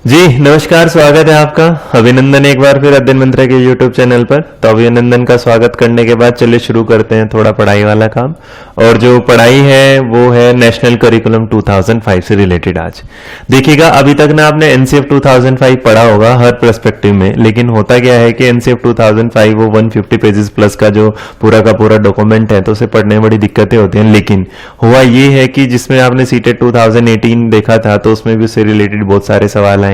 जी नमस्कार, स्वागत है आपका। अभिनंदन एक बार फिर अध्ययन मंत्र के यूट्यूब चैनल पर। तो अभिनंदन का स्वागत करने के बाद चलिए शुरू करते हैं थोड़ा पढ़ाई वाला काम। और जो पढ़ाई है वो है नेशनल करिकुलम 2005 से रिलेटेड। आज देखिएगा, अभी तक ना आपने एनसीएफ 2005 पढ़ा होगा हर पर्सपेक्टिव में, लेकिन होता क्या है कि एनसीएफ 2005 वो 150 पेजेस प्लस का जो पूरा का पूरा डॉक्यूमेंट है, तो उसे पढ़ने में बड़ी दिक्कतें होती हैं। लेकिन हुआ ये है कि जिसमें आपने सीटेट 2018 देखा था, तो उसमें भी उससे रिलेटेड बहुत सारे सवाल आए हैं।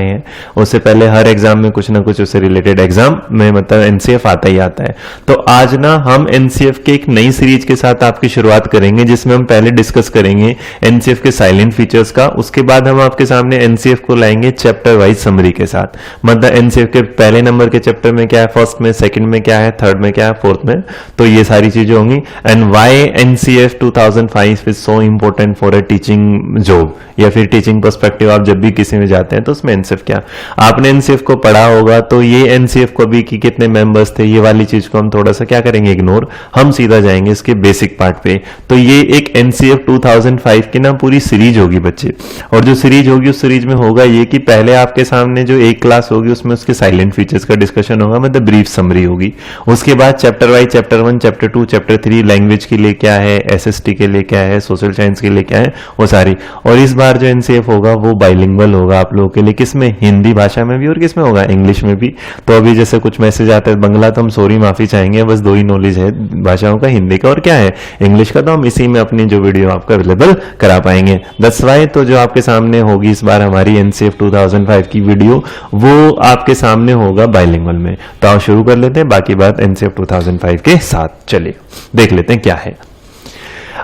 उससे पहले हर एग्जाम में कुछ ना कुछ उससे रिलेटेड एग्जाम में मतलब एनसीएफ आता ही आता है। तो आज ना हम एनसीएफ के एक नई सीरीज के साथ आपकी शुरुआत करेंगे, जिसमें हम पहले डिस्कस करेंगे एनसीएफ के साइलेंट फीचर्स का। उसके बाद हम आपके सामने एनसीएफ को लाएंगे चैप्टर वाइज समरी के साथ। मतलब एनसीएफ के पहले नंबर के चैप्टर में क्या है, फर्स्ट में, सेकंड में क्या है, थर्ड में क्या है, फोर्थ में, तो ये सारी चीजें होंगी। And why NCF 2005 is so important for a teaching job, या फिर टीचिंग पर्सपेक्टिव। आप जब भी किसी में जाते हैं तो उसमें एनसीएफ क्या, आपने एनसीएफ को पढ़ा होगा, तो ये एनसीएफ को भी कि कितने मेंबर्स थे, ये वाली चीज को हम थोड़ा सा क्या करेंगे, इग्नोर। हम सीधा जाएंगे इसके बेसिक पार्ट पे। तो ये एक एनसीएफ 2005 की ना पूरी सीरीज होगी बच्चे। और जो सीरीज होगी उस सीरीज में होगा ये कि पहले आपके सामने जो एक क्लास होगी उसमें उसके साइलेंट फीचर्स का डिस्कशन होगा, मतलब ब्रीफ समरी होगी। उसके बाद chapter wise, chapter 1, chapter 2, chapter 3, language के लिए क्या है, एसएसटी के लिए क्या है, सोशल साइंस के लिए क्या है, वो सारी। और इस बार जो एनसीएफ होगा वो बाइलिंगुअल होगा आप लोगों के लिए। किसमें, हिंदी भाषा में भी और किसमें होगा, इंग्लिश में भी। तो अभी जैसे कुछ मैसेज आते हैं बंगला, तो हम सॉरी माफी चाहेंगे, बस दो ही नॉलेज है भाषाओं का, हिंदी का और क्या है, इंग्लिश का। तो हम इसी में अपनी जो वीडियो आपको अवेलेबल करा पाएंगे। दैट्स व्हाई तो जो आपके सामने होगी इस बार हमारी एनसीएफ 2005 की वीडियो, वो आपके सामने होगा बाइलिंगुअल में। तो आप शुरू कर लेते हैं बाकी बात एनसीएफ 2005 के साथ। चलिए देख लेते हैं क्या है।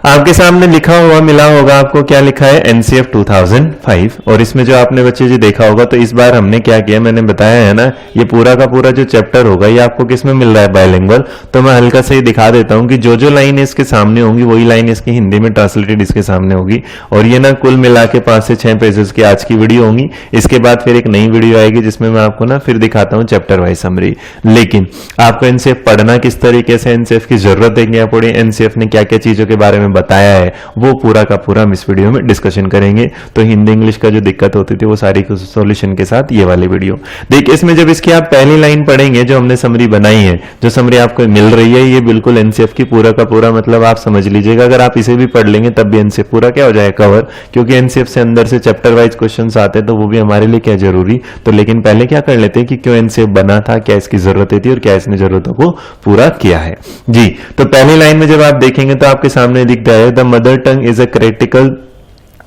आपके सामने लिखा हुआ मिला होगा आपको, क्या लिखा है, एनसीएफ 2005। और इसमें जो आपने बच्चे जी देखा होगा, तो इस बार हमने क्या किया, मैंने बताया है ना, ये पूरा का पूरा जो चैप्टर होगा ये आपको किसमें मिल रहा है, बाइलिंगुअल। तो मैं हल्का से ही दिखा देता हूं कि जो जो लाइन इसके सामने होंगी वही लाइन इसकी हिंदी में ट्रांसलेटेड इसके सामने होगी। और ये ना कुल मिला के 5 से 6 पेजेस की आज की वीडियो होंगी। इसके बाद फिर एक नई वीडियो आएगी जिसमें मैं आपको ना फिर दिखाता हूँ चैप्टर वाइज समरी। लेकिन आपको एनसीएफ पढ़ना किस तरीके से, एनसीएफ की जरूरत है क्या पड़ी, एनसीएफ ने क्या क्या चीजों के बारे में बताया है, वो पूरा का पूरा हम इस वीडियो में डिस्कशन करेंगे। तो हिंदी इंग्लिश का जो दिक्कत होती थी वो सारी सॉल्यूशन के साथ ये वाली वीडियो देखिए। इसमें जब इसकी आप पहली लाइन पढ़ेंगे, जो हमने समरी बनाई है, जो समरी आपको मिल रही है, ये बिल्कुल एनसीएफ की पूरा का पूरा, मतलब आप समझ लीजिएगा, अगर आप इसे भी पढ़ लेंगे तब भी एनसीएफ पूरा क्या हो जाएगा, कवर। क्योंकि एनसीएफ से अंदर से चैप्टर वाइज क्वेश्चंस आते हैं, तो वो भी हमारे लिए क्या जरूरी। तो लेकिन पहले क्या कर लेते हैं कि क्यों एनसीएफ बना था, क्या इसकी जरूरत थी और क्या इसने जरूरतों को पूरा किया है जी। तो पहली लाइन में जब आप देखेंगे तो आपके सामने दिख रहा है, the mother tongue is a critical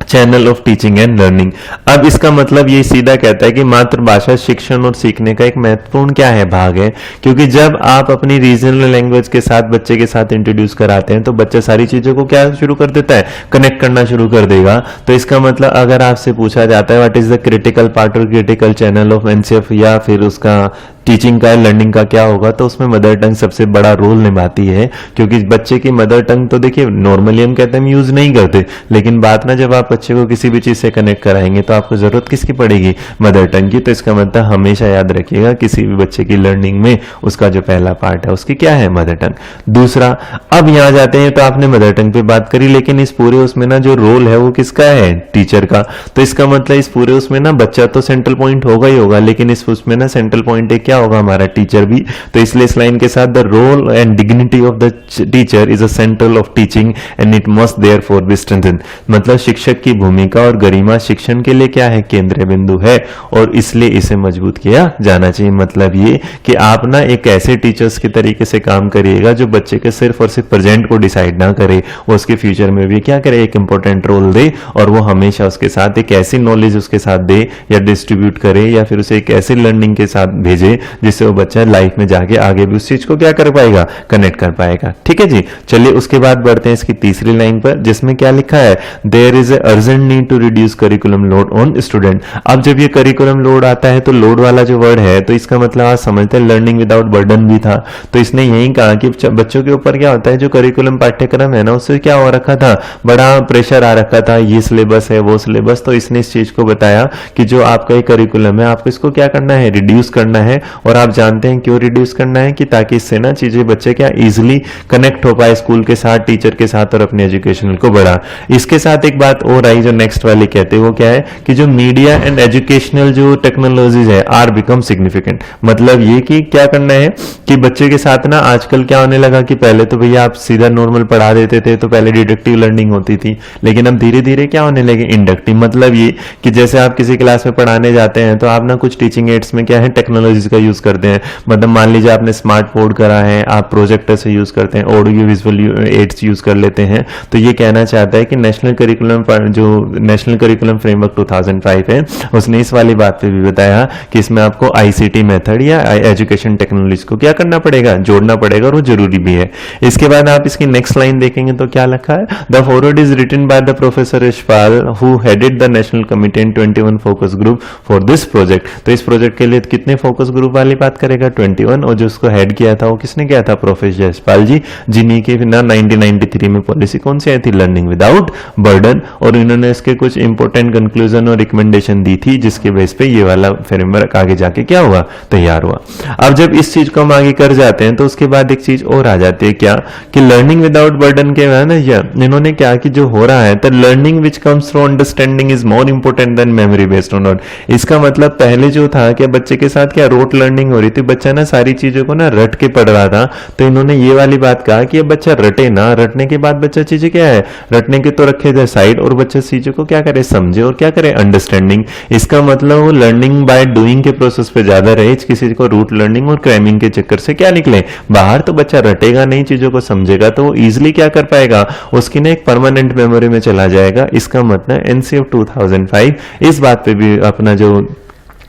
channel of teaching and learning. अब इसका मतलब ये सीधा कहता है कि मातृभाषा शिक्षण और सीखने का एक महत्वपूर्ण क्या है, भाग है। क्योंकि जब आप अपनी रीजनल लैंग्वेज के साथ बच्चे के साथ इंट्रोड्यूस कराते हैं, तो बच्चा सारी चीजों को क्या शुरू कर देता है, कनेक्ट करना शुरू कर देगा। तो इसका मतलब अगर आपसे पूछा जाता है what is the critical part और क्रिटिकल चैनल ऑफ एनसीएफ, या फिर उसका टीचिंग का लर्निंग का क्या होगा, तो उसमें मदर टंग सबसे बड़ा रोल निभाती है। क्योंकि बच्चे की मदर टंग तो देखिए नॉर्मली हम कहते हैं हम यूज नहीं करते, लेकिन बात ना जब आप बच्चे को किसी भी चीज से कनेक्ट कराएंगे तो आपको जरूरत किसकी पड़ेगी, मदर टंग की। तो इसका मतलब हमेशा याद रखिएगा, किसी भी बच्चे की लर्निंग में उसका जो पहला पार्ट है उसकी क्या है, मदर टंग। दूसरा, अब यहां जाते हैं तो आपने मदर टंग पे बात करी, लेकिन इस पूरे उसमें ना जो रोल है वो किसका है, टीचर का। तो इसका मतलब इस पूरे उसमें ना बच्चा तो सेंट्रल पॉइंट होगा ही होगा, लेकिन इस उसमें ना सेंट्रल पॉइंट क्या होगा, हमारा टीचर भी। तो इसलिए इस लाइन के साथ the role and dignity of the teacher is a central of teaching and it must therefore be strengthened. मतलब शिक्षक की भूमिका और गरिमा शिक्षण के लिए क्या है, केंद्रीय बिंदु है, और इसलिए इसे मजबूत किया जाना चाहिए। मतलब ये कि आप ना एक ऐसे टीचर्स के तरीके से काम करिएगा जो बच्चे के सिर्फ और सिर्फ प्रेजेंट को डिसाइड ना करे, वो उसके फ्यूचर में भी क्या करे, एक इंपॉर्टेंट रोल दे। और वो हमेशा उसके साथ एक ऐसी नॉलेज उसके साथ दे या डिस्ट्रीब्यूट करे, या फिर उसे एक ऐसी लर्निंग के साथ भेजे जिससे वो बच्चा लाइफ में जाके आगे भी उस चीज को क्या कर पाएगा, कनेक्ट कर पाएगा। ठीक है जी। चलिए उसके बाद बढ़ते हैं इसकी तीसरी लाइन पर, जिसमें क्या लिखा है, there is urgent need to reduce curriculum load on student. अब जब ये करिकुलम लोड आता है तो लोड वाला जो वर्ड है, तो इसका मतलब आप समझते हैं लर्निंग विदाउट बर्डन भी था। तो इसने यही कहा कि बच्चों के ऊपर क्या होता है, जो करिकुलम पाठ्यक्रम है ना, उससे क्या हो रखा था, बड़ा प्रेशर आ रखा था, ये सिलेबस है वो सिलेबस। तो इसने इस चीज को बताया कि जो आपका ये करिकुलम है आपको इसको क्या करना है, रिड्यूस करना है। और आप जानते हैं क्यों रिड्यूस करना है, कि ताकि इससे ना चीजें बच्चे क्या इजिली कनेक्ट हो पाए स्कूल के साथ, टीचर के साथ और अपने एजुकेशनल को बढ़ा। इसके साथ एक बात और आई जो नेक्स्ट वाली कहते हैं, वो क्या है कि जो मीडिया एंड एजुकेशनल जो टेक्नोलॉजीज है आर बिकम सिग्निफिकेंट। मतलब ये कि क्या करना है कि बच्चे के साथ ना आजकल क्या होने लगा कि पहले तो भैया आप सीधा नॉर्मल पढ़ा देते थे तो पहले डिडक्टिव लर्निंग होती थी, लेकिन अब धीरे धीरे क्या होने लगे इंडक्टिव। मतलब ये कि जैसे आप किसी क्लास में पढ़ाने जाते हैं तो आप ना कुछ टीचिंग एड्स में क्या है टेक्नोलॉजीज का यूज करते हैं। मतलब मान लीजिए आपने स्मार्ट बोर्ड करा है, आप प्रोजेक्टर से यूज करते हैं, ऑडियो विजुअल एड्स यूज कर लेते हैं। तो ये कहना चाहता है कि नेशनल करिकुलम जो नेशनल करिकुलम फ्रेमवर्क 2005 है उसने इस वाली बात पे भी बताया कि इसमें आपको आईसीटी मेथड या एजुकेशन टेक्नोलॉजी को क्या करना पड़ेगा, जोड़ना पड़ेगा, और वो जरूरी भी है। इसके बाद आप इसकी नेक्स्ट लाइन देखेंगे तो क्या लिखा है, the foreword is written by the professor Yashpal who headed the national committee and 21 focus group for this project. तो इस प्रोजेक्ट के लिए कितने फोकस ग्रुप वाली बात करेगा, 21, और जो उसको हेड किया था वो किसने किया था, प्रोफेसर यशपाल जी, जिन्हीं की ना 1993 में पॉलिसी कौन सी आई थी, लर्निंग विदाउट बर्डन, और इन्होंने इसके कुछ इंपॉर्टेंट कंक्लूजन और रिकमेंडेशन दी थी जिसके बेस पे ये वाला फ्रेमवर्क आगे जाके क्या हुआ, तैयार हुआ। अब जब इस चीज को हम आगे कर जाते हैं तो उसके बाद एक चीज और आ जाती है क्या, कि लर्निंग विदाउट बर्डन के बाद इन्होंने क्या कि जो हो रहा है the learning which comes through understanding is more important than memory based on note. इसका मतलब पहले जो था कि बच्चे के साथ क्या रोट लर्निंग हो रही थी, बच्चा ना सारी चीजों को ना रट के पढ़ रहा था। तो इन्होंने ये वाली बात कहा कि अब बच्चा रटे ना, रटने के बाद बच्चा चीजें क्या है, रटने के तो रखे थे साइड, और बच्चा चीजों को क्या करे, समझे और क्या करे, अंडरस्टैंडिंग। इसका मतलब वो लर्निंग बाय डूइंग के प्रोसेस पे ज्यादा रहे, किसी को रूट लर्निंग और क्रैमिंग के चक्कर से क्या निकले बाहर। तो बच्चा रटेगा नहीं, चीजों को समझेगा तो वो इजिली क्या कर पाएगा, उसकी ना एक परमानेंट मेमोरी में चला जाएगा। इसका मतलब एनसीएफ 2005 इस बात पे भी अपना जो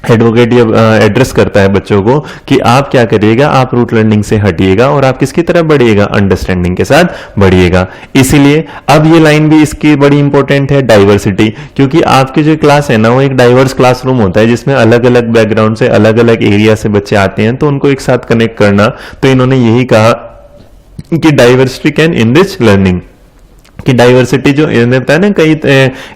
एडवोकेट ये एड्रेस करता है बच्चों को कि आप क्या करिएगा, आप रूट लर्निंग से हटिएगा और आप किसकी तरफ बढ़िएगा, अंडरस्टैंडिंग के साथ बढ़िएगा। इसीलिए अब ये लाइन भी इसकी बड़ी इंपॉर्टेंट है, डाइवर्सिटी, क्योंकि आपकी जो क्लास है ना वो एक डाइवर्स क्लासरूम होता है जिसमें अलग अलग बैकग्राउंड से अलग अलग एरिया से बच्चे आते हैं, तो उनको एक साथ कनेक्ट करना। तो इन्होंने यही कहा कि डाइवर्सिटी कैन इनरिच लर्निंग, कि डाइवर्सिटी जो बताया ना, कई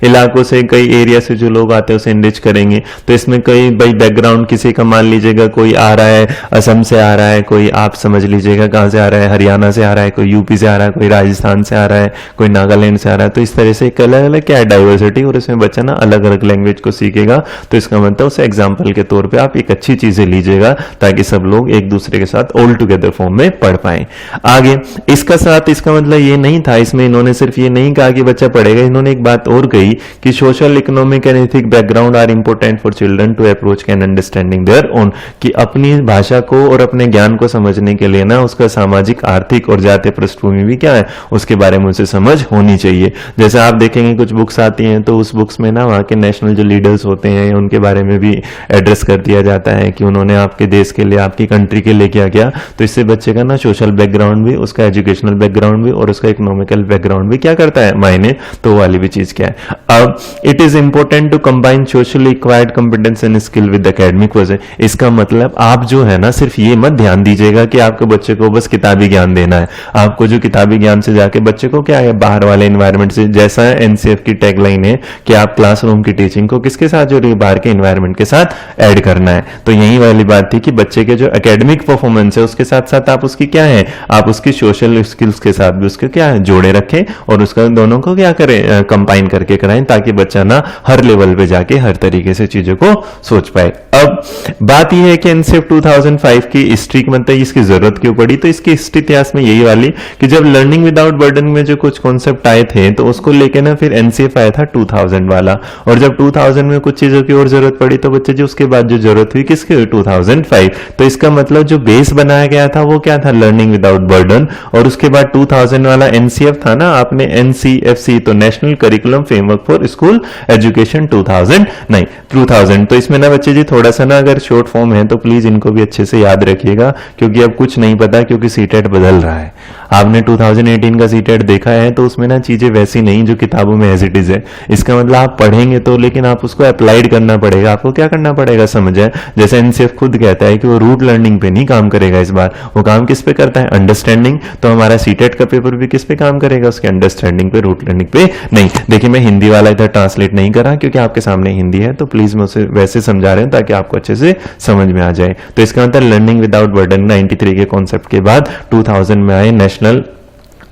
इलाकों से कई एरिया से जो लोग आते हैं उसे इनरिच करेंगे। तो इसमें कई भाई बैकग्राउंड किसी का मान लीजिएगा कोई आ रहा है असम से आ रहा है, कोई आप समझ लीजिएगा कहाँ से आ रहा है, हरियाणा से आ रहा है, कोई यूपी से आ रहा है, कोई राजस्थान से आ रहा है, कोई नागालैंड से आ रहा है। तो इस तरह से एक अलग अलग क्या है डाइवर्सिटी, और इसमें बच्चा ना अलग अलग लैंग्वेज को सीखेगा। तो इसका मतलब उसे एग्जाम्पल के तौर पर आप एक अच्छी चीजें लीजिएगा ताकि सब लोग एक दूसरे के साथ ऑल टुगेदर फॉर्म में पढ़ पाए। आगे इसका साथ इसका मतलब ये नहीं था, इसमें इन्होंने सिर्फ ये नहीं कहा कि बच्चा पढ़ेगा, इन्होंने एक बात और कही कि social economic and ethic background are important for children to approach can understanding their own, कि अपनी भाषा को और अपने ज्ञान को समझने के लिए ना उसका सामाजिक, आर्थिक और जातीय पृष्ठभूमि भी क्या है उसके बारे में उसे समझ होनी चाहिए। जैसे आप देखेंगे कुछ बुक्स आती हैं तो उस बुक्स में ना वहाँ के नेशनल जो लीडर्स होते हैं उनके बारे में भी एड्रेस कर दिया जाता है कि उन्होंने आपके देश के लिए, आपकी कंट्री के लिए क्या किया। तो इससे बच्चे का ना सोशल बैकग्राउंड भी, उसका एजुकेशनल बैकग्राउंड भी और उसका इकोनॉमिकल बैकग्राउंड भी क्या करता है मायने। तो वाली भी चीज क्या है। अब it is important to combine socially acquired competence and skill with academic work. इसका मतलब आप जो है ना सिर्फ ये मत ध्यान दीजिएगा कि आपके बच्चे को बस किताबी ज्ञान देना है। आपको जो किताबी ज्ञान से जाके बच्चे को क्या है बाहर वाले एनवायरनमेंट से, जैसा एनसीएफ की टैगलाइन है कि आप क्लासरूम की टीचिंग को किसके साथ जोड़िए, बाहर के एनवायरनमेंट के साथ ऐड करना है। तो यही वाली बात थी कि बच्चे के जो एकेडमिक परफॉर्मेंस है उसके साथ साथ आप उसकी क्या है, आप उसकी सोशल स्किल्स के साथ भी उसके क्या है जोड़े रखें और उसका दोनों को क्या करें, कंबाइन करके कराएं ताकि बच्चा ना हर लेवल पे जाके हर तरीके से चीजों को सोच पाए। अब बात यह है कि एनसीएफ 2005 की हिस्ट्री मतलब इसकी जरूरत क्यों पड़ी। तो इसकी हिस्ट्री इतिहास में यही वाली कि जब लर्निंग विदाउट बर्डन में जो कुछ कॉन्सेप्ट आए थे तो उसको लेके ना फिर एनसीएफ आया था 2000 वाला, और जब 2000 में कुछ चीजों की और जरूरत पड़ी तो बच्चे जो उसके बाद जो जरूरत हुई किसकी हुई, 2005। तो इसका मतलब जो बेस बनाया गया था वो क्या था, लर्निंग विदाउट बर्डन। और उसके बाद 2000 वाला एनसीएफ था ना, आपने एनसीएफसी तो national curriculum framework for school education 2000। तो इसमें ना बच्चे जी थोड़ा सा ना अगर शॉर्ट फॉर्म है तो प्लीज इनको भी अच्छे से याद रखिएगा क्योंकि अब कुछ नहीं पता, क्योंकि सीटेट बदल रहा है। आपने 2018 का सीटेट देखा है तो उसमें ना चीजें वैसी नहीं जो किताबों में एज इट इज है। इसका मतलब आप पढ़ेंगे तो, लेकिन आप उसको अप्लाइड करना पड़ेगा, आपको क्या करना पड़ेगा समझे। जैसे एनसीएफ खुद कहता है कि वो रूट लर्निंग पे नहीं काम करेगा, इस बार वो काम किस पे करता है, अंडरस्टैंडिंग। तो हमारा सीटेट का पेपर भी किस पे काम करेगा, उसके अंडरस्टैंडिंग पे, रूट लर्निंग पे नहीं। देखिए मैं हिंदी वाला इधर ट्रांसलेट नहीं कर रहा क्योंकि आपके सामने हिंदी है, तो प्लीज मैं उसे वैसे समझा रहे हूँ ताकि आपको अच्छे से समझ में आ जाए। तो इसका मतलब लर्निंग विदाउट बर्डन 93 के कॉन्सेप्ट के बाद 2000 में आए national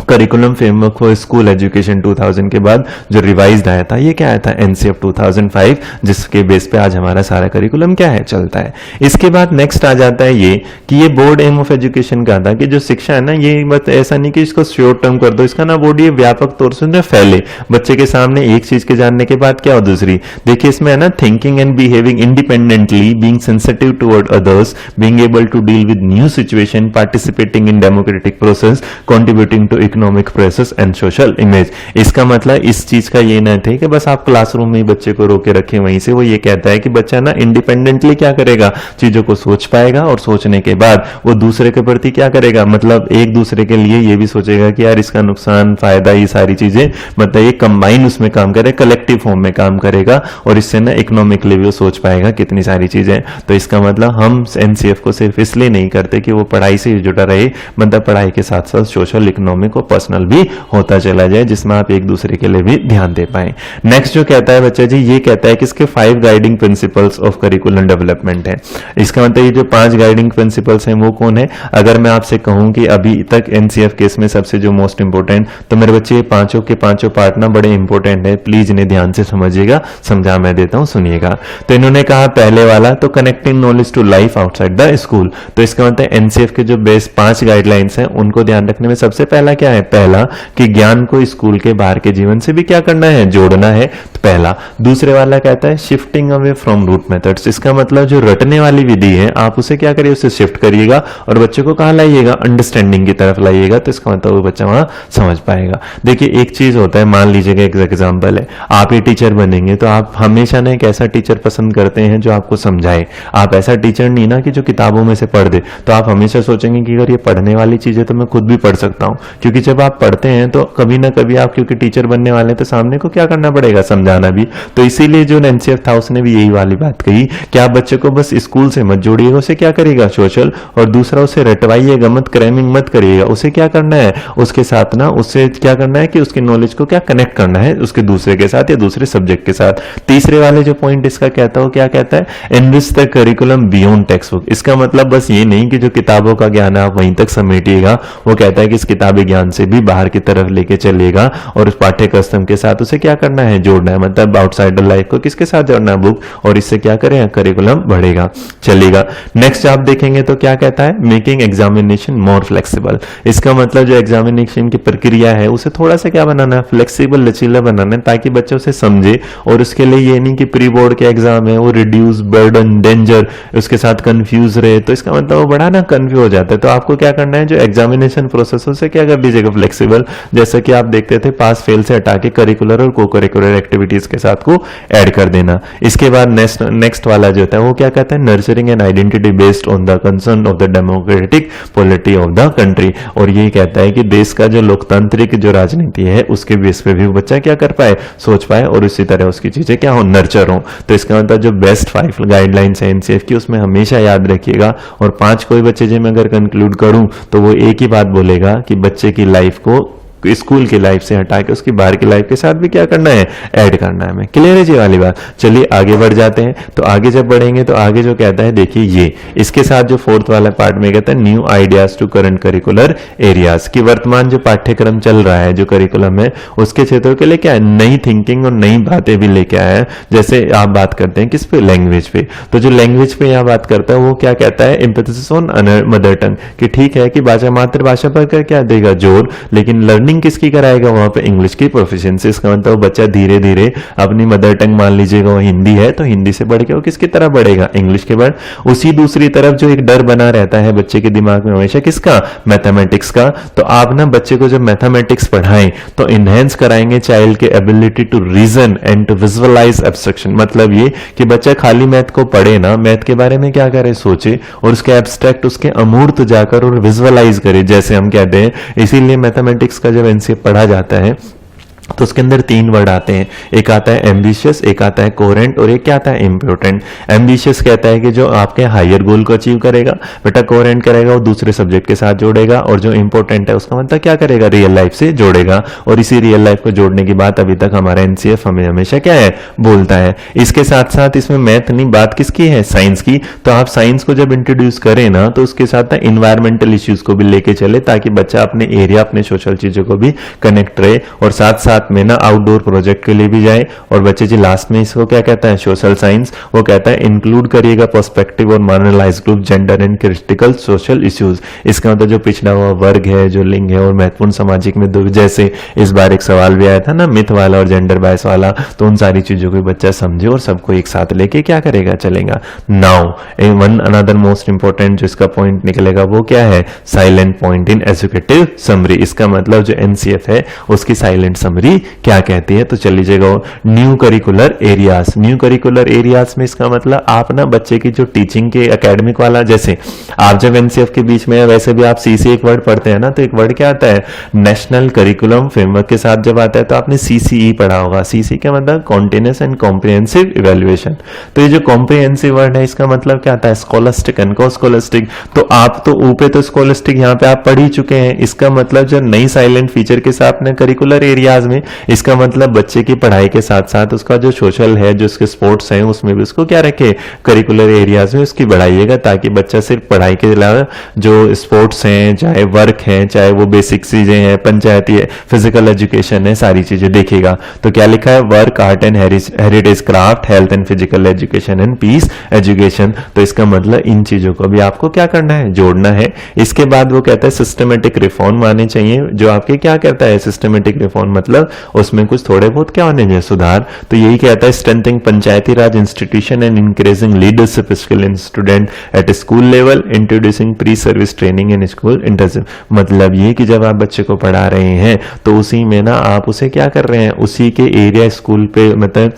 curriculum framework for school education 2000 के बाद जो रिवाइज्ड आया था, ये क्या आया था, एनसीएफ 2005, जिसके बेस पे आज हमारा सारा करिकुलम क्या है, चलता है। इसके बाद नेक्स्ट आ जाता है ये कि ये बोर्ड एम ऑफ एजुकेशन का था कि जो शिक्षा है ना, ये बस ऐसा नहीं कि इसको शॉर्ट टर्म कर दो, इसका ना बोर्ड ये व्यापक तौर से फैले बच्चे के सामने एक चीज के जानने के बाद क्या हो दूसरी। देखिए इसमें है ना, thinking and behaving independently, being sensitive toward others, being able to deal with new situation, participating in democratic process, contributing to economic process and social image. इसका मतलब इस चीज का ये ना थे कि बस आप क्लासरूम में ही बच्चे को रोके रखें वहीं से। वो ये कहता है कि बच्चा ना इंडिपेंडेंटली क्या करेगा, चीजों को सोच पाएगा और सोचने के बाद वो दूसरे के प्रति क्या करेगा, मतलब एक दूसरे के लिए ये भी सोचेगा कि यार इसका नुकसान फायदा, ये सारी चीजें मतलब ये कंबाइन उसमें काम करे, कलेक्टिव फॉर्म में काम करेगा और इससे ना इकोनॉमिकली भी वो सोच पाएगा कितनी सारी चीजें। तो इसका मतलब हम एनसीएफ को सिर्फ इसलिए नहीं करते कि वो पढ़ाई से जुड़ा रहे, मतलब पढ़ाई के साथ साथ सोशल, इकोनॉमिक और पर्सनल भी होता चला जाए, जिसमें आप एक दूसरे के लिए भी ध्यान दे पाए। नेक्स्ट जो कहता है बच्चा जी, ये कहता है कि इसके 5 guiding principles of curriculum development है। इसका मतलब ये जो 5 गाइडिंग प्रिंसिपल्स हैं वो कौन है। अगर मैं आपसे कहूं कि अभी तक एनसीएफ केस में सबसे जो मोस्ट इंपोर्टेंट, तो मेरे बच्चे ये पांचों के पांचों पार्ट ना बड़े इंपोर्टेंट है, प्लीज इन्हें ध्यान से समझिएगा, समझा मैं देता हूं, सुनिएगा। तो इन्होंने कहा पहले वाला तो connecting knowledge to life outside the school. तो इसका मतलब एनसीएफ के जो बेस 5 गाइडलाइंस हैं उनको ध्यान रखने में सबसे पहला क्या है, पहला कि ज्ञान को स्कूल के बाहर के जीवन से भी क्या करना है, जोड़ना है, तो पहला। दूसरे वाला कहता है shifting away from rote methods. इसका मतलब जो रटने वाली विधि है आप उसे क्या करिए, उसे शिफ्ट करिएगा और बच्चे को कहां लाइएगा, अंडरस्टैंडिंग की तरफ लाइएगा। तो इसका मतलब वो बच्चा वहां समझ पाएगा। देखिए एक चीज होता है, मान लीजिएगा एक एग्जांपल है, आप ही टीचर बनेंगे तो आप हमेशा ना एक ऐसा टीचर पसंद करते हैं जो आपको समझाए। आप ऐसा टीचर नहीं ना कि जो किताबों में से पढ़ दे। तो आप हमेशा सोचेंगे कि अगर ये पढ़ने वाली चीज है तो मैं खुद भी पढ़ सकता हूं, क्योंकि जब आप पढ़ते हैं तो कभी ना कभी आप क्योंकि टीचर बनने वाले हैं तो सामने को क्या करना पड़ेगा, समझाना भी। तो इसीलिए जो एनसीएफ था उसने भी यही वाली बात कही कि आप बच्चे को बस स्कूल से मत जोड़िएगा, उसे क्या करिएगा, सोशल, और दूसरा उसे रटवाइएगा मत, क्रैमिंग मत करिएगा। उसे क्या करना है, उसके साथ ना उससे क्या करना है कि उसके नॉलेज को क्या कनेक्ट करना है उसके दूसरे के साथ या दूसरे सब्जेक्ट के साथ। तीसरे वाले जो पॉइंट इसका कहता हो, क्या कहता है, enrich the curriculum beyond textbook. इसका मतलब बस ये नहीं कि जो किताबों का ज्ञान है आप वहीं तक समेटिएगा, वो कहता है कि इस किताबी ज्ञान से भी बाहर की तरफ लेके चलिएगा और उस पाठ्यक्रम के साथ उसे क्या करना है, जोड़ना है। मतलब आउटसाइडर लाइफ को किसके साथ जोड़ना है, बुक, और इससे क्या करें, करिकुलम बढ़ेगा, चलेगा। नेक्स्ट आप देखेंगे तो क्या कहता है, मेकिंग एग्जामिनेशन मोर फ्लेक्सिबल। इसका मतलब जो एग्जामिनेशन की प्रक्रिया है उसे थोड़ा सा क्या बनाना है, फ्लेक्सिबल, लचीला बनाना है, ताकि बच्चे उसे समझे। और उसके लिए ये नहीं कि प्री बोर्ड के एग्जाम है वो रिड्यूस बर्डन डेंजर उसके साथ कंफ्यूज रहे, तो इसका मतलब वो बड़ा ना कंफ्यूज हो जाता है। तो आपको क्या करना है, जो एग्जामिनेशन प्रोसेस उसे क्या कर दीजिएगा, फ्लेक्सिबल। जैसा कि आप देखते थे पास फेल से हटा के करिकुलर और को करिकुलर एक्टिविटीज के साथ को ऐड कर देना। इसके बाद नेक्स्ट वाला जो होता है वो क्या कहता है, nurturing an identity based on the concern of the democratic polity of the country. और ये कहता है कि देश का जो लोकतांत्रिक जो राजनीति है उसके बेस पे भी बच्चा क्या कर पाए, सोच पाए, और इसी तरह उसकी चीजें क्या हो, नर्चर हो। तो इसका मतलब जो बेस्ट 5 गाइडलाइंस है एनसीएफ की उसमें हमेशा याद रखिएगा। और 5 कोई बच्चे जो मैं अगर कंक्लूड करूं तो वो एक ही बात बोलेगा कि बच्चे की लाइफ को स्कूल की लाइफ से हटा के उसकी बाहर की लाइफ के साथ भी क्या करना है, ऐड करना है। मैं क्लियर है जी वाली बात। चलिए आगे बढ़ जाते हैं। तो आगे जब बढ़ेंगे तो आगे जो कहता है देखिए ये इसके साथ जो 4th वाला पार्ट में कहता है new ideas to current curricular areas, की वर्तमान जो पाठ्यक्रम चल रहा है जो करिकुलम है उसके क्षेत्रों के लिए क्या है, नई थिंकिंग और नई बातें भी लेके आया है। जैसे आप बात करते हैं किस पे, लैंग्वेज पे। तो जो लैंग्वेज पे यहाँ बात करता है वो क्या कहता है, एम्फेसिस ऑन मदर टंग, कि ठीक है कि भाषा मातृभाषा पर क्या देगा, जोर, लेकिन लर्निंग किसकी कराएगा, वहां पे इंग्लिश की प्रोफिशिएंसी। इसका मतलब बच्चा धीरे धीरे अपनी मदर टंग मान लीजिएगा वो हिंदी है तो हिंदी से बढ़ के वो किसकी तरह बढ़ेगा, इंग्लिश के बाद। उसी दूसरी तरफ जो एक डर बना रहता है बच्चे के दिमाग में हमेशा किसका, मैथमेटिक्स का। तो आप ना बच्चे को जब मैथमेटिक्स पढ़ाएं तो इनहेंस कराएंगे चाइल्ड के ability to reason and to visualise abstraction. मतलब ये कि बच्चा खाली मैथ को पढ़े ना, मैथ के बारे में क्या करे, सोचे, और उसके एब्स्ट्रैक्ट उसके अमूर्त जाकर और विजुअलाइज करे, जैसे हम कहते हैं। इसीलिए मैथमेटिक्स का जब एनसीएफ पढ़ा जाता है तो उसके अंदर 3 वर्ड आते हैं, एक आता है एम्बिशियस, एक आता है कोहेरेंट और एक क्या आता है इम्पोर्टेंट। एम्बिशियस कहता है कि जो आपके हायर गोल को अचीव करेगा, बेटा कोहेरेंट करेगा वो दूसरे सब्जेक्ट के साथ जोड़ेगा, और जो इंपॉर्टेंट है उसका मतलब क्या करेगा, रियल लाइफ से जोड़ेगा। और इसी रियल लाइफ को जोड़ने की बात अभी तक हमारा एनसीएफ हमें हमेशा क्या है, बोलता है। इसके साथ साथ इसमें मैथ नहीं, बात किसकी है, साइंस की। तो आप साइंस को जब इंट्रोड्यूस करें ना तो उसके साथ ना इन्वायरमेंटल इश्यूज को भी लेके चले, ताकि बच्चा अपने एरिया, अपने सोशल चीजों को भी कनेक्ट रहे, और साथ साथ में ना आउटडोर प्रोजेक्ट के लिए भी जाए। और बच्चे जी लास्ट में इसको क्या कहता है, सोशल साइंस, वो कहता है इंक्लूड करिएगा पर्सपेक्टिव और marginalised group, gender and critical social issues. इसका मतलब जो पिछड़ा हुआ वर्ग है, जो लिंग है, और महत्वपूर्ण सामाजिक में जैसे इस बार एक सवाल भी आया था ना, मिथ वाला और जेंडर बायस वाला, तो उन सारी चीजों को बच्चा समझे और सबको एक साथ लेके क्या करेगा, चलेगा। Now one another most important जो इसका पॉइंट निकलेगा वो क्या है, silent point in educative summary. इसका मतलब जो एनसीएफ है उसकी साइलेंट समरी क्या कहती है, तो चल लीजिएगा। New curricular areas, new curricular areas में इसका मतलब आप ना बच्चे की जो टीचिंग के एकेडमिक वाला, जैसे आप जब एनसीएफ के बीच में, वैसे भी आप सी से एक वर्ड पढ़ते हैं ना, तो एक वर्ड क्या आता है, नेशनल करिकुलम फ्रेमवर्क के साथ जब आता है तो आपने सीसीई पढ़ा होगा। सीसी का मतलब कॉन्टिन्यूअस एंड कॉम्प्रिहेंसिव इवैल्यूएशन। तो ये जो कॉम्प्रिहेंसिव वर्ड है इसका मतलब क्या आता है, स्कॉलस्टिक एंड को-स्कॉलस्टिक। तो आप तो ऊपर तो स्कॉलस्टिक यहाँ पे आप पढ़ ही चुके हैं। इसका मतलब जो नई साइलेंट फीचर के साथ में करिकुलर एरियाज में, इसका मतलब बच्चे की पढ़ाई के साथ साथ उसका जो सोशल है, जो उसके स्पोर्ट्स हैं, उसमें भी उसको क्या रखे, करिकुलर एरियाज में उसकी बढ़ाइएगा, ताकि बच्चा सिर्फ पढ़ाई के अलावा जो स्पोर्ट्स हैं, चाहे वर्क है, चाहे वो बेसिक चीजें हैं, पंचायती है, फिजिकल एजुकेशन है, सारी चीजें देखेगा। तो क्या लिखा है, work, art and heritage, craft, health and physical education and peace education. तो इसका मतलब इन चीजों को भी आपको क्या करना है, जोड़ना है। इसके बाद वो कहता है सिस्टमेटिक रिफॉर्म आने चाहिए, जो आपके क्या कहता है, सिस्टमेटिक रिफॉर्म मतलब उसमें कुछ थोड़े बहुत क्या होने चाहिए, सुधार। तो यही कहता है strengthening Panchayati Raj institution and increasing leadership skill in student at school level, introducing pre service training in school internship. मतलब ये कि जब आप बच्चे को पढ़ा रहे हैं तो उसी में ना आप उसे क्या कर रहे हैं, उसी के एरिया स्कूल पे, मतलब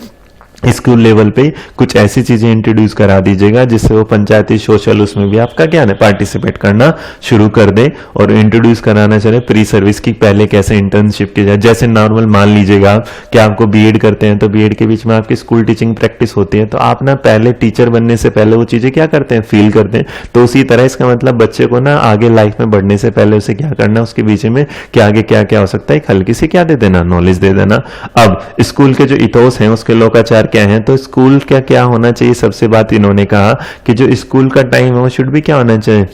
स्कूल लेवल पे कुछ ऐसी चीजें इंट्रोड्यूस करा दीजिएगा जिससे वो पंचायती सोशल उसमें भी आपका क्या है, पार्टिसिपेट करना शुरू कर दे। और इंट्रोड्यूस कराना चले प्री सर्विस की, पहले कैसे इंटर्नशिप की जाए। जैसे नॉर्मल मान लीजिएगा कि आपको बीएड करते हैं, तो बीएड के बीच में आपकी स्कूल टीचिंग प्रैक्टिस होती है, तो आप ना पहले टीचर बनने से पहले वो चीजें क्या करते हैं, फील करते हैं। तो उसी तरह इसका मतलब बच्चे को ना आगे लाइफ में बढ़ने से पहले उसे क्या करना, उसके बीच में क्या आगे क्या क्या हो सकता है, हल्की सी क्या दे देना, नॉलेज दे देना। अब स्कूल के जो इथोस हैं, उसके लोकाचार क्या है, तो स्कूल क्या क्या होना चाहिए। सबसे बात इन्होंने कहा कि जो स्कूल का टाइम है वो शुड भी क्या होना चाहिए,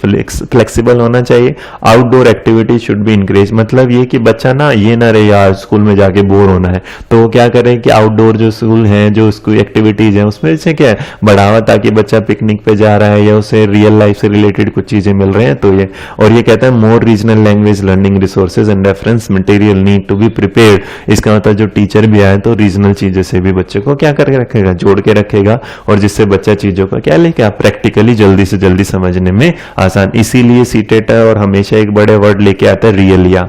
फ्लेक्सिबल होना चाहिए। Outdoor activity should be encourage, मतलब ये कि बच्चा ना ये ना रहे यार स्कूल में जाके बोर होना है, तो वो क्या करे कि आउटडोर जो स्कूल है, जो स्कूल एक्टिविटीज है, उसमें से क्या है बढ़ावा, ताकि बच्चा पिकनिक पे जा रहा है या उसे रियल लाइफ से रिलेटेड कुछ चीजें मिल रहे हैं। तो ये, और ये कहता है more regional language learning resources and reference material need to be prepared. इसका मतलब जो टीचर भी आए तो रीजनल चीजों से भी बच्चे को क्या करके रखेगा, जोड़ के रखेगा, और जिससे बच्चा चीजों का क्या लेके प्रैक्टिकली जल्दी से जल्दी समझने में आसान। इसीलिए सीटेट और हमेशा एक बड़े वर्ड लेके आता है, रियलिया।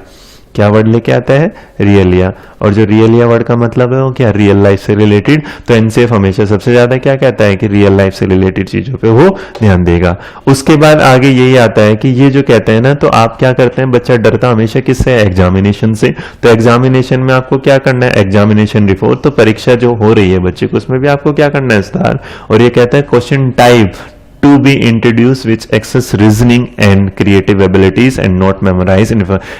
क्या वर्ड लेके आता है, रियलिया। और जो रियलिया वर्ड का मतलब है वो क्या, रियल लाइफ से रिलेटेड। तो एनसीएफ हमेशा सबसे ज्यादा क्या कहता है कि रियल लाइफ से रिलेटेड चीजों पे वो ध्यान देगा। उसके बाद आगे यही आता है कि ये जो कहते हैं ना, तो आप क्या करते हैं, बच्चा डरता हमेशा किससे, एग्जामिनेशन से। तो एग्जामिनेशन में आपको क्या करना है, एग्जामिनेशन रिपोर्ट, तो परीक्षा जो हो रही है बच्चे को उसमें भी आपको क्या करना है, सुधार। और ये कहता है question type to be introduced which access reasoning and creative abilities and not memorize।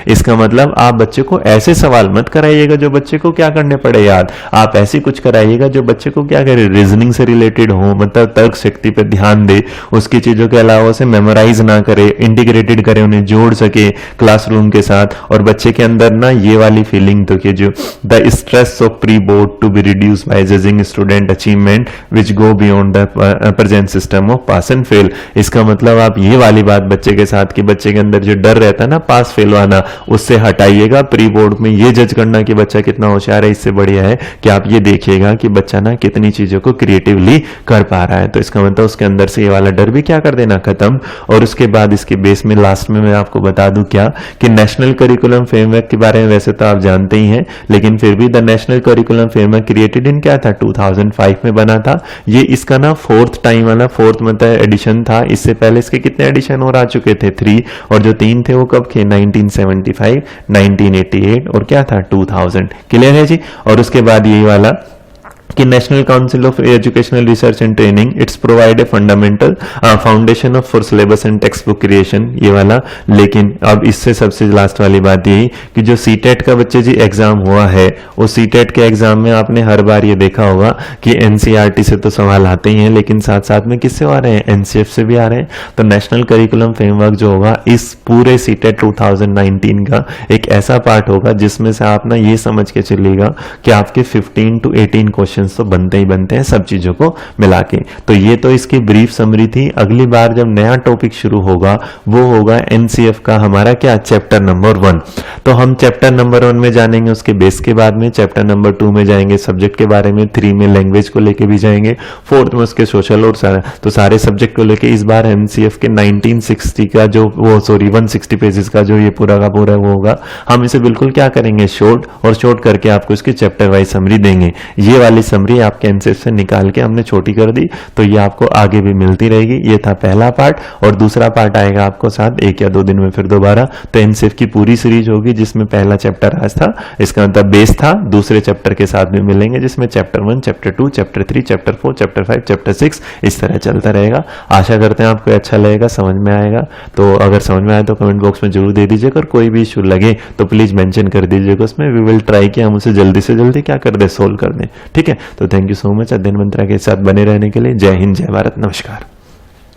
इसका मतलब आप बच्चे को ऐसे सवाल मत कराइएगा जो बच्चे को क्या करने पड़े याद, आप ऐसी कुछ कराइएगा जो बच्चे को क्या करे, रीजनिंग से रिलेटेड हो, मतलब तर्क शक्ति पे ध्यान दे, उसकी चीजों के अलावा उसे मेमोराइज ना करे, इंटीग्रेटेड करे, उन्हें जोड़ सके क्लासरूम के साथ। और बच्चे के अंदर ना ये वाली फीलिंग तो कि जो the stress of pre board to be reduce by judging student achievement which go beyond the present system of pass and fail. इसका मतलब आप ये वाली बात बच्चे के साथ कि बच्चे के अंदर जो डर रहता है ना पास फेल वाला, उससे हटाइएगा। प्री बोर्ड में ये जज करना कि बच्चा कितना होशियार है, इससे बढ़िया है कि आप ये देखिएगा कि बच्चा ना कितनी चीजों को क्रिएटिवली कर पा रहा है। तो इसका मतलब उसके अंदर से ये वाला डर भी क्या कर देना, खत्म। और उसके बाद इसके बेस में लास्ट में मैं आपको बता दूं क्या कि नेशनल करिकुलम फ्रेमवर्क के बारे में वैसे तो आप जानते ही हैं, लेकिन फिर भी the national curriculum framework created in क्या था, 2005 में बना था। ये इसका ना फोर्थ टाइम वाला, फोर्थ मतलब एडिशन था, इससे पहले इसके कितने एडिशन और आ चुके थे 3, और जो 3 थे वो कब थे 1975, 1988 और क्या था 2000। क्लियर है जी। और उसके बाद यही वाला कि national council of educational research and training it's provide a fundamental foundation of for syllabus and text book creation, ये वाला। लेकिन अब इससे सबसे लास्ट वाली बात यही कि जो सीटेट का बच्चे जी एग्जाम हुआ है, वो सीटेट के एग्जाम में आपने हर बार ये देखा होगा कि एनसीईआरटी से तो सवाल आते ही हैं, लेकिन साथ साथ में किससे आ रहे हैं, एनसीएफ से भी आ रहे हैं। तो नेशनल करिकुलम फ्रेमवर्क जो होगा इस पूरे सीटेट 2019 का एक ऐसा पार्ट होगा जिसमें से आप ना ये समझ के चलिएगा कि आपके 15 to 18 क्वेश्चन तो बनते ही बनते हैं सब चीजों को मिला के। तो ये तो इसकी ब्रीफ समरी थी। अगली बार जब नया टॉपिक शुरू होगा वो होगा एनसीएफ का हमारा क्या, चैप्टर नंबर 1। तो हम चैप्टर नंबर 1 में जानेंगे, उसके बेस के बाद में चैप्टर नंबर 2 में जाएंगे सब्जेक्ट के बारे में, 3 में लैंग्वेज को लेके भी जाएंगे, 4th में उसके सोशल और सारा, तो सारे सब्जेक्ट को लेके इस बार एनसीएफ के 1960 का जो वो 160 पेजेस का जो ये पूरा का पूरा वो होगा, हम इसे बिल्कुल क्या करेंगे, शॉर्ट करके आपको इसकी चैप्टर वाइज समरी देंगे। ये वाली समरी आपके एनसीएफ से निकाल के हमने छोटी कर दी, तो ये आपको आगे भी मिलती रहेगी। ये था पहला पार्ट, और दूसरा पार्ट आएगा आपको साथ 1 या 2 दिन में फिर दोबारा। तो एनसीएफ की पूरी सीरीज होगी जिसमें पहला चैप्टर आज था, इसका मतलब बेस था, दूसरे चैप्टर के साथ में मिलेंगे जिसमें chapter 1, chapter 2, chapter 3, chapter 4, chapter 5, chapter 6 इस तरह चलता रहेगा। आशा करते हैं आपको अच्छा लगेगा, समझ में आएगा। तो अगर समझ में आए तो कमेंट बॉक्स में जरूर दे दीजिएगा, और कोई भी इशू लगे तो प्लीज मेंशन कर दीजिएगा उसमें। वी विल ट्राई कि हम उसे जल्दी से जल्दी क्या कर दे, सोल्व कर दें। ठीक है, तो थैंक यू सो मच अध्ययन मंत्रा के साथ बने रहने के लिए। जय हिंद, जय भारत, नमस्कार।